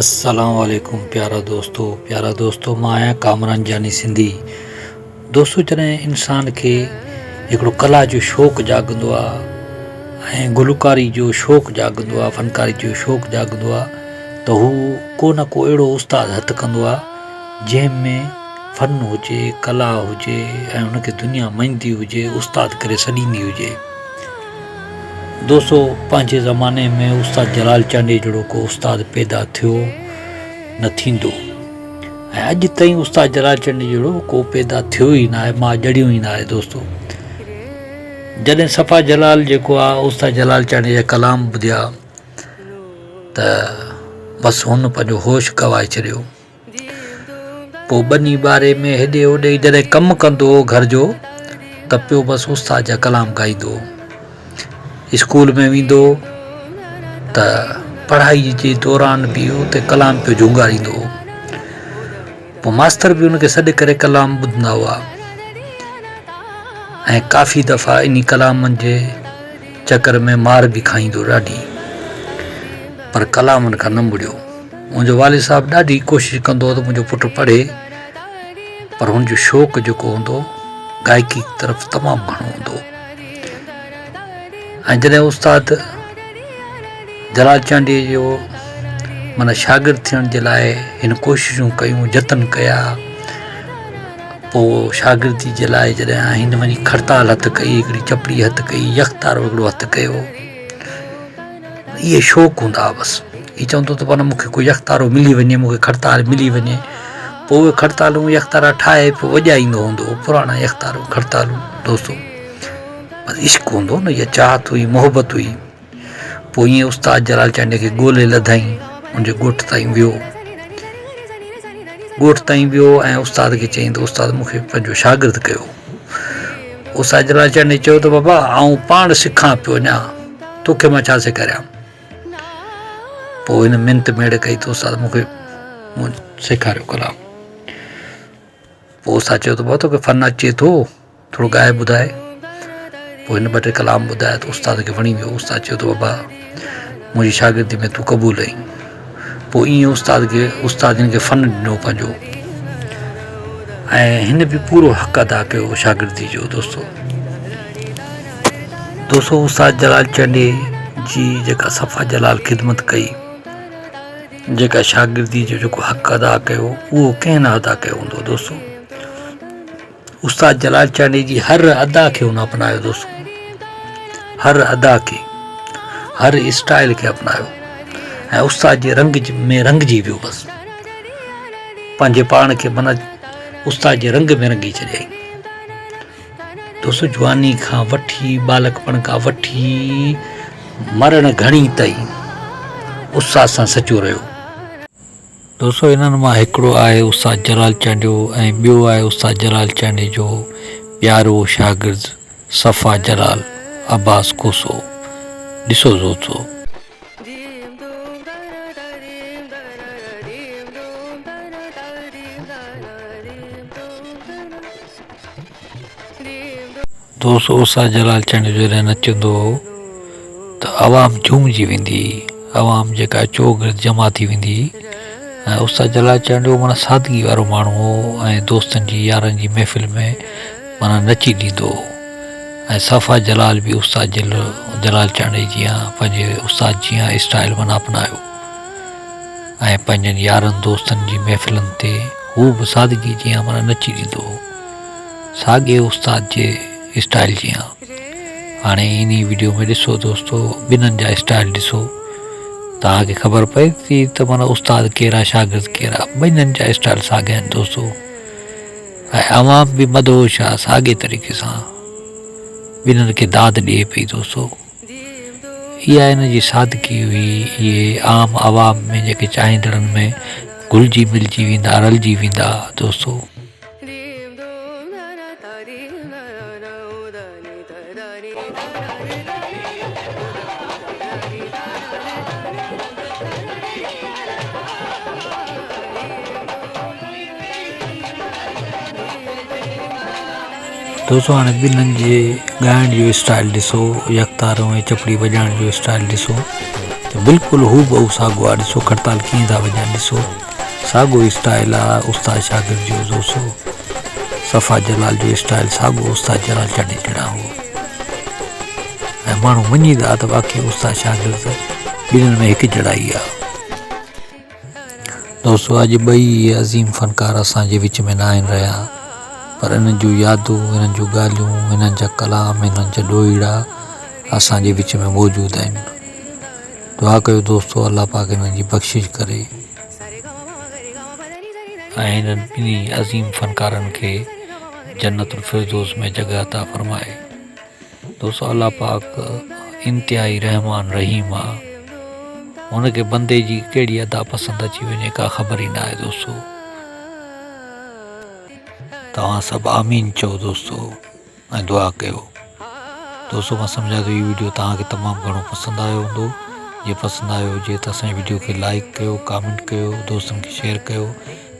अस्सलाम वालेकुम प्यारा दोस्तों मां आहियां कामरान जानी सिंधी। दोस्तों जॾहिं इंसान खे हिकिड़ो कला जो शौक़ु जाॻंदो आहे ऐं गुलकारी जो शौक़ु जाॻंदो आहे, फ़नकारी जो शौक़ु जाॻंदो आहे त हू को न को अहिड़ो उस्ताद हथु कंदो आहे जंहिंमें फ़न हुजे, कला हुजे ऐं हुनखे दुनिया मञंदी हुजे, उस्ताद करे सॾींदी हुजे। दोस्तों पंहिंजे ज़माने में उस्ताद जलाल चांडी जहिड़ो को उस्ताद पैदा थियो न थींदो ऐं अॼु ताईं उस्ताद जलाल चांडी जहिड़ो को पैदा थियो ई न आहे, मां ॼणियो ई न आहे। दोस्तों जॾहिं सफ़ा जलाल जेको आहे उस्ताद जलाल चांडी जा कलाम ॿुधिया त बसि हुन पंहिंजो होश गवाए छॾियो। पोइ ॿनी ॿारे में हेॾे होॾे जॾहिं कमु कंदो हो घर जो त पियो बसि उस्ताद जा कलाम ॻाईंदो। स्कूल में वेंदो त पढ़ाई जे दौरान बि उते कलाम पियो झुंगारींदो। पोइ मास्तर बि उनखे सॾु करे कलाम ॿुधंदा हुआ ऐं काफ़ी दफ़ा इन कलामनि जे चकर में मार बि खाईंदो ॾाढी, पर कलामनि खां न मुड़ियो। मुंहिंजो वालिद साहबु ॾाढी कोशिशि कंदो हो त मुंहिंजो पुटु पढ़े, पर हुनजो शौक़ु जेको हूंदो गायकी तरफ़ तमामु घणो हूंदो। ऐं जॾहिं उस्ताद जलाल चांडी जो माना शागिर्द थियण जे लाइ हिन कोशिशूं कयूं, जतन कया, पोइ शागिर्दी जे लाइ जॾहिं हिन वञी खड़ताल हथु कई, हिकिड़ी चपड़ी हथु कई, यख़्तारो हिकिड़ो हथु कयो। इहे शौक़ु हूंदा हुआ। बसि हीअ चवंदो त माना मूंखे कोई यख़्तारो मिली वञे, मूंखे खड़ताल मिली वञे। पोइ उहे खड़तालूं यख़्तारा ठाहे पोइ वॼाईंदो हूंदो, पुराणा यख़्तारूं खड़तालूं। दोस्तों बसि इश्क़ हूंदो न, इहा चाहत हुई, मोहबत हुई। पोइ ईअं उस्ताद जलाल चांडी खे ॻोल्हे लधाई, मुंहिंजे ॻोठ ताईं वियो। ॻोठ ताईं वियो ऐं उस्ताद खे चईं त उस्ताद मूंखे पंहिंजो शागिर्द कयो। उस्ताद जलाल चांडी चयो त बाबा आउं पाण सिखां पियो, अञा तोखे मां छा सेखारियां। पोइ हिन मिनत मेड़ कई त उस्ताद मूंखे सेखारियो कलाम। पोइ उस्ताद चयो त बाबा तोखे फ़न अचे थो, थोरो ॻाए ॿुधाए। पोइ हिन ॿ टे कलाम ॿुधाया त उस्ताद खे वणी वियो। उस्ताद चयो त बाबा मुंहिंजी शागिर्दी में तूं क़बूल आहीं। पोइ ईअं उस्ताद हिन खे फ़न ॾिनो पंहिंजो ऐं हिन बि पूरो हक़ अदा कयो शागिर्दी जो। दोस्तों उस्ताद जलाल चांडी जी जेका सफ़ा जलाल ख़िदमत कई, जेका शागिर्दी जो जेको हक़ अदा कयो, उहो कंहिं न अदा कयो हूंदो। दोस्तों उस्ताद जलाल चांडी जी हर अदा खे हुन अपनायो। दोस्तों हर अदा खे, हर स्टाइल खे अपनायो ऐं उस्ताद जे रंग में रंगजी वियो। बसि पंहिंजे पाण खे माना उस्ताद जे रंग में रंगी छॾियईं। दोस्तों जवानी खां वठी, बालकपण खां वठी मरण घणी ताईं उस्ताद सां सचो रहियो। दोस्तों इन्हनि मां हिकिड़ो आहे उस्ताद जलाल चांडी ऐं ॿियो आहे उस्ताद जलाल चांडी जो प्यारो शागिर्द सफ़ा जलाल अब्बास कोसो। ॾिसो दोस्तों उस्ताद जलाल चांडी जॾहिं नचंदो हो त आवाम झूमजी वेंदी, आवाम जेका चौगिर्द जमा थी वेंदी। ऐं उस्ताद जलाल चांडी माना सादगी वारो माण्हू हो ऐं दोस्तनि जी यारनि जी महफ़िल में माना नची ॾींदो। ऐं सफ़ा जलाल बि उस्ताद जलाल चांडी जीअं पंहिंजे उस्ताद जीअं स्टाइल माना अपनायो ऐं पंहिंजनि यारनि दोस्तनि जी महफ़िलनि ते हू बि सादगी जीअं माना नची ॾींदो हो, साॻे उस्ताद जे स्टाइल जीअं। हाणे इन वीडियो में ॾिसो दोस्तों, ॿिन्हिनि जा स्टाइल ॾिसो, तव्हांखे ख़बर पए थी त माना उस्ताद कहिड़ा, शागिर्द कहिड़ा। ॿिन्हिनि जा स्टाइल साॻिया आहिनि दोस्तों ऐं आवाम बि मदहोश आहे साॻे तरीक़े सां ॿिन्हिनि खे दाद ॾिए पई। दोस्तों इहा हिन जी सादगी हुई। इहे आम आवाम में जेके चाहींदड़नि में घुलिजी मिलिजी वेंदा, रलिजी वेंदा। दोस्तों हाणे ॿिन्हिनि जे ॻाइण जो स्टाइल ॾिसो, यकतारो ऐं चपड़ी वॼाइण जो स्टाइल ॾिसो। तो बिल्कुलु हू बहु साॻियो आहे। ॾिसो खड़ताल कीअं था वञनि, ॾिसो साॻियो स्टाइल आहे उस्ताद शागिर्द जो। दोस्तो सफ़ा जलाल जो स्टाइल साॻियो उस्ताद जलाल चढ़े चढ़ा हो ऐं माण्हू मञीदा त वाक़ई उस्ताद शागिर्द ॿिन्हिनि में हिकु जड़ाई आहे। दोस्तो अॼु ॿई अज़ीम फ़नकार असांजे विच में न आहिनि रहिया, पर इन्हनि जूं यादूं, इन्हनि जूं ॻाल्हियूं, इन्हनि जा कलाम, इन्हनि जा ॾोहीड़ा असांजे विच में मौजूदु आहिनि। दुआ कयो दोस्तो अल्लाह पाक इन्हनि जी बख़्शिश करे ऐं इन्हनि ॿिन्ही अज़ीम फ़नकारनि खे जन्नतुल फिरदौस में जॻह अता फ़रमाए। दोस्तो अल्लाह पाक इंतिहाई रहमान रहीम आहे, हुनखे बंदे जी कहिड़ी अदा पसंदि अची वञे का ख़बर ई न आहे। दोस्तो तव्हां सभु आमीन चओ दोस्तो ऐं दुआ कयो। दोस्तो मां सम्झा थो हीअ वीडियो तव्हांखे तमामु घणो पसंदि आयो हूंदो। जे पसंदि आयो हुजे त असांजी वीडियो खे लाइक कयो, कमेंट कयो, दोस्तनि खे शेयर कयो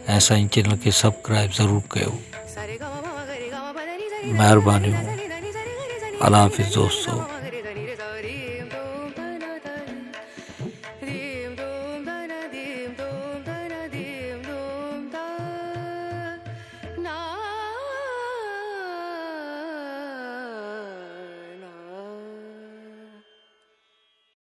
ऐं असांजे चैनल खे सब्सक्राइब ज़रूरु कयो। महिरबानियूं। अल्लाह हाफ़िज़ दोस्तो।